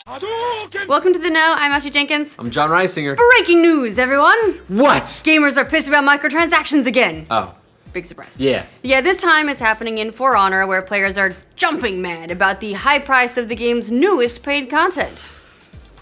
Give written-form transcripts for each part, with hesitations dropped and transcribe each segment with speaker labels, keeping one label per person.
Speaker 1: Welcome to the Know. I'm Ashley Jenkins.
Speaker 2: I'm John Reisinger.
Speaker 1: Breaking news, everyone!
Speaker 2: What?
Speaker 1: Gamers are pissed about microtransactions again.
Speaker 2: Oh.
Speaker 1: Big surprise.
Speaker 2: Yeah.
Speaker 1: Yeah, this time it's happening in For Honor, where players are jumping mad about the high price of the game's newest paid content.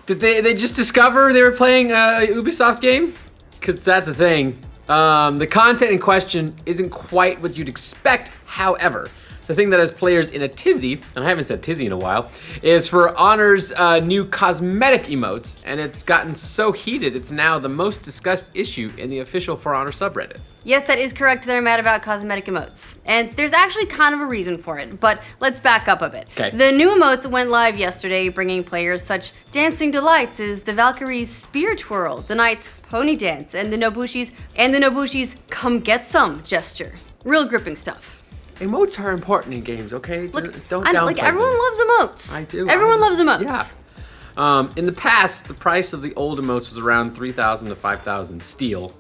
Speaker 2: Did they just discover they were playing a Ubisoft game? Because that's the thing. The content in question isn't quite what you'd expect, however. The thing that has players in a tizzy, and I haven't said tizzy in a while, is For Honor's new cosmetic emotes, and it's gotten so heated it's now the most discussed issue in the official For Honor subreddit.
Speaker 1: Yes, that is correct. They're mad about cosmetic emotes. And there's actually kind of a reason for it, but let's back up a bit.
Speaker 2: Okay.
Speaker 1: The new emotes went live yesterday, bringing players such dancing delights as the Valkyrie's Spear Twirl, the Knight's Pony Dance, and the Nobushi's Come Get Some gesture. Real gripping stuff.
Speaker 2: Emotes are important in games, okay?
Speaker 1: Look,
Speaker 2: Don't downplay them.
Speaker 1: everyone loves emotes.
Speaker 2: I do.
Speaker 1: Everyone loves emotes.
Speaker 2: Yeah. In the past, the price of the old emotes was around 3,000 to 5,000 steel.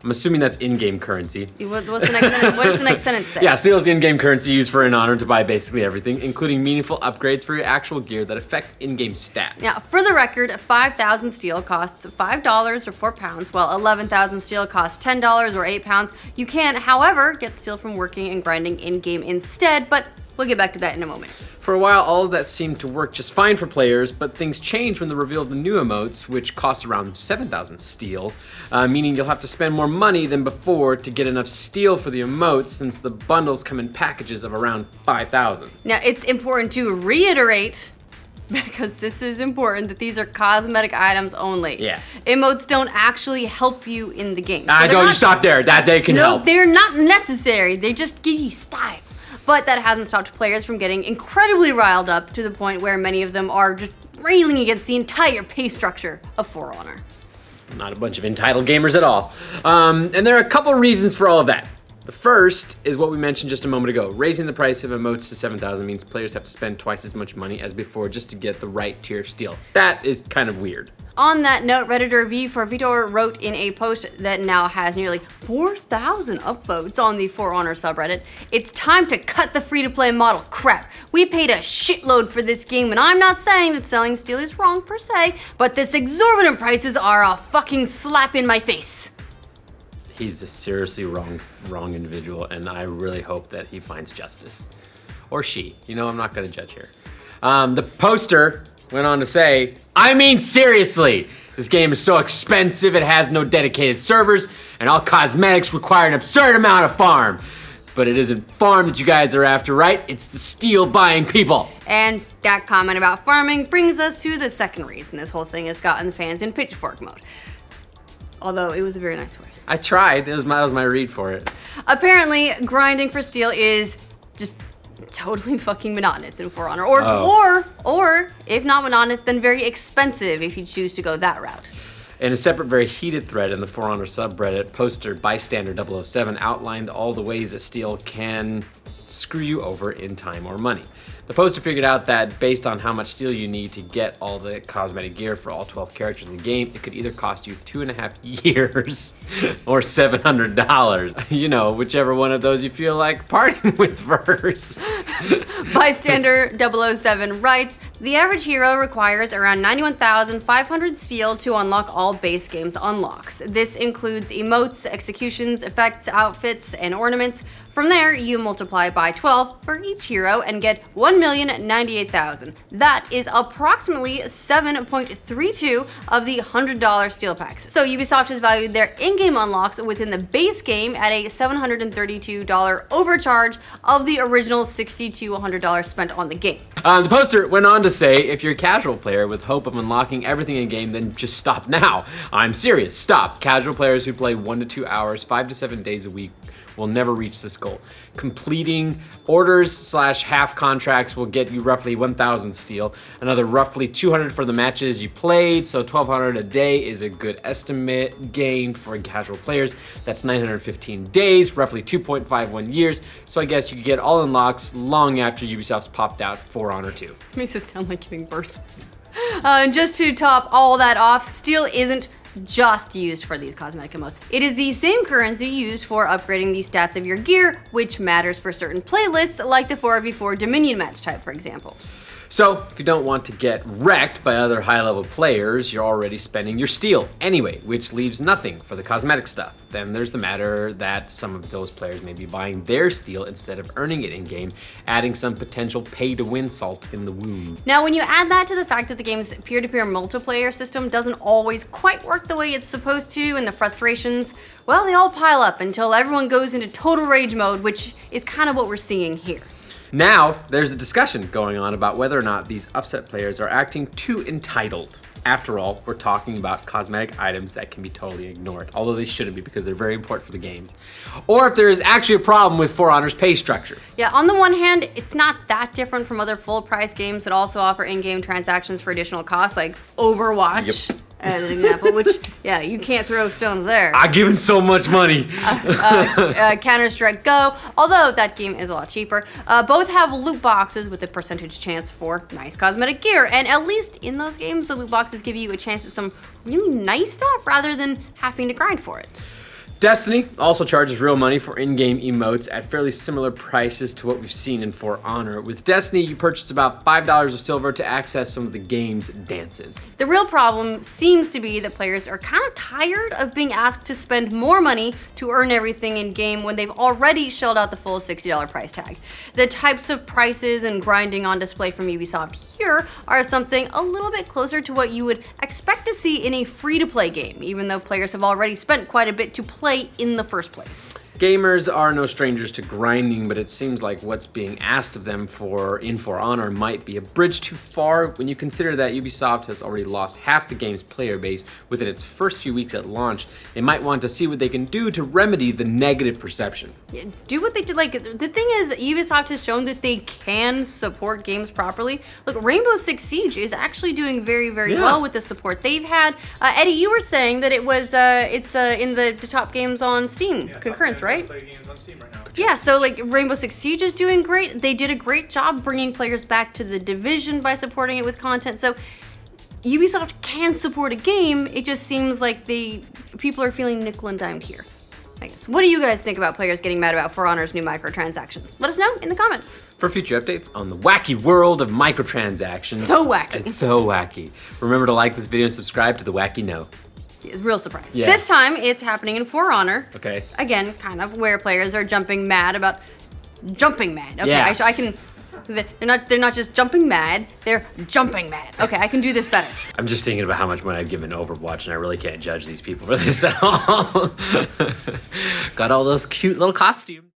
Speaker 2: I'm assuming that's in-game currency.
Speaker 1: What's the next sentence? What does the next sentence say?
Speaker 2: Yeah, steel is the in-game currency used for In Honor to buy basically everything, including meaningful upgrades for your actual gear that affect in-game stats.
Speaker 1: Yeah, for the record, 5,000 steel costs $5 or 4 pounds, while 11,000 steel costs $10 or 8 pounds. You can, however, get steel from working and grinding in-game instead, but we'll get back to that in a moment.
Speaker 2: For a while, all of that seemed to work just fine for players, but things changed when the reveal of the new emotes, which cost around 7,000 steel, meaning you'll have to spend more money than before to get enough steel for the emotes, since the bundles come in packages of around 5,000.
Speaker 1: Now, it's important to reiterate, because this is important, that these are cosmetic items only.
Speaker 2: Yeah.
Speaker 1: Emotes don't actually help you in the game.
Speaker 2: You stop there. That they can help.
Speaker 1: No, they're not necessary. They just give you style. But that hasn't stopped players from getting incredibly riled up to the point where many of them are just railing against the entire pay structure of For Honor.
Speaker 2: Not a bunch of entitled gamers at all. And there are a couple reasons for all of that. The first is what we mentioned just a moment ago. Raising the price of emotes to 7,000 means players have to spend twice as much money as before just to get the right tier of steel. That is kind of weird.
Speaker 1: On that note, Redditor V4Vitor wrote in a post that now has nearly 4,000 upvotes on the For Honor subreddit, "It's time to cut the free-to-play model crap. We paid a shitload for this game, and I'm not saying that selling steel is wrong per se, but this exorbitant prices are a fucking slap in my face."
Speaker 2: He's a seriously wrong individual, and I really hope that he finds justice. Or she. You know, I'm not gonna judge here. The poster went on to say, "I mean seriously, this game is so expensive it has no dedicated servers, and all cosmetics require an absurd amount of farm. But it isn't farm that you guys are after, right? It's the steel buying people."
Speaker 1: And that comment about farming brings us to the second reason this whole thing has gotten the fans in pitchfork mode. Although it was a very nice voice.
Speaker 2: I tried, that was my read for it.
Speaker 1: Apparently, grinding for steel is just totally fucking monotonous in For Honor. Or if not monotonous, then very expensive if you choose to go that route.
Speaker 2: In a separate, very heated thread in the For Honor subreddit, poster Bystander 007 outlined all the ways that steel can screw you over in time or money. The poster figured out that based on how much steel you need to get all the cosmetic gear for all 12 characters in the game, it could either cost you 2.5 years or $700. You know, whichever one of those you feel like parting with first.
Speaker 1: Bystander 007 writes, "The average hero requires around 91,500 steel to unlock all base games unlocks. This includes emotes, executions, effects, outfits, and ornaments. From there, you multiply by 12 for each hero and get 1,098,000. That is approximately 7.32 of the $100 steel packs. So Ubisoft has valued their in-game unlocks within the base game at a $732 overcharge of the original $60 to $100 spent on the game."
Speaker 2: The poster went on to say, "If you're a casual player with hope of unlocking everything in game, then just stop now. I'm serious, stop. Casual players who play 1 to 2 hours, 5 to 7 days a week will never reach this goal. Completing orders/half contracts will get you roughly 1,000 steel, another roughly 200 for the matches you played, so 1,200 a day is a good estimate gain for casual players. That's 915 days, roughly 2.51 years, so I guess you could get all unlocks long after Ubisoft's popped out For Honor 2.
Speaker 1: Makes it sound like giving birth. Just to top all that off, steel isn't just used for these cosmetic emotes. It is the same currency used for upgrading the stats of your gear, which matters for certain playlists like the 4v4 Dominion match type, for example.
Speaker 2: So, if you don't want to get wrecked by other high-level players, you're already spending your steel anyway, which leaves nothing for the cosmetic stuff. Then there's the matter that some of those players may be buying their steel instead of earning it in-game, adding some potential pay-to-win salt in the wound.
Speaker 1: Now, when you add that to the fact that the game's peer-to-peer multiplayer system doesn't always quite work the way it's supposed to, and the frustrations, well, they all pile up until everyone goes into total rage mode, which is kind of what we're seeing here.
Speaker 2: Now, there's a discussion going on about whether or not these upset players are acting too entitled. After all, we're talking about cosmetic items that can be totally ignored, although they shouldn't be because they're very important for the games. Or if there is actually a problem with For Honor's pay structure.
Speaker 1: Yeah, on the one hand, it's not that different from other full-price games that also offer in-game transactions for additional costs, like Overwatch.
Speaker 2: Yep.
Speaker 1: As an example, which, yeah, you can't throw stones there.
Speaker 2: I given so much money.
Speaker 1: Counter-Strike Go, although that game is a lot cheaper, both have loot boxes with a percentage chance for nice cosmetic gear. And at least in those games, the loot boxes give you a chance at some really nice stuff rather than having to grind for it.
Speaker 2: Destiny also charges real money for in-game emotes at fairly similar prices to what we've seen in For Honor. With Destiny, you purchase about $5 of silver to access some of the game's dances.
Speaker 1: The real problem seems to be that players are kind of tired of being asked to spend more money to earn everything in-game when they've already shelled out the full $60 price tag. The types of prices and grinding on display from Ubisoft here are something a little bit closer to what you would expect to see in a free-to-play game, even though players have already spent quite a bit to play in the first place.
Speaker 2: Gamers are no strangers to grinding, but it seems like what's being asked of them in For Honor might be a bridge too far when you consider that Ubisoft has already lost half the game's player base within its first few weeks at launch. They might want to see what they can do to remedy the negative perception.
Speaker 1: Yeah, do what they did. Like, the thing is, Ubisoft has shown that they can support games properly. Look, Rainbow Six Siege is actually doing very, very well with the support they've had. Eddie, you were saying that it was it's in the top games on Steam concurrence, right? Yeah, so like Rainbow Six Siege is doing great. They did a great job bringing players back to the Division by supporting it with content. So Ubisoft can support a game. It just seems like people are feeling nickel and dimed here, I guess. What do you guys think about players getting mad about For Honor's new microtransactions? Let us know in the comments.
Speaker 2: For future updates on the wacky world of microtransactions.
Speaker 1: So wacky.
Speaker 2: It's so wacky. Remember to like this video and subscribe to the Wacky Know.
Speaker 1: It's real surprise.
Speaker 2: Yeah.
Speaker 1: This time, it's happening in For Honor.
Speaker 2: Okay.
Speaker 1: Again, kind of where players are jumping mad about jumping mad. Okay,
Speaker 2: Yeah.
Speaker 1: I can. They're not just jumping mad. They're jumping mad. Okay, I can do this better.
Speaker 2: I'm just thinking about how much money I've given Overwatch, and I really can't judge these people for this at all. Got all those cute little costumes.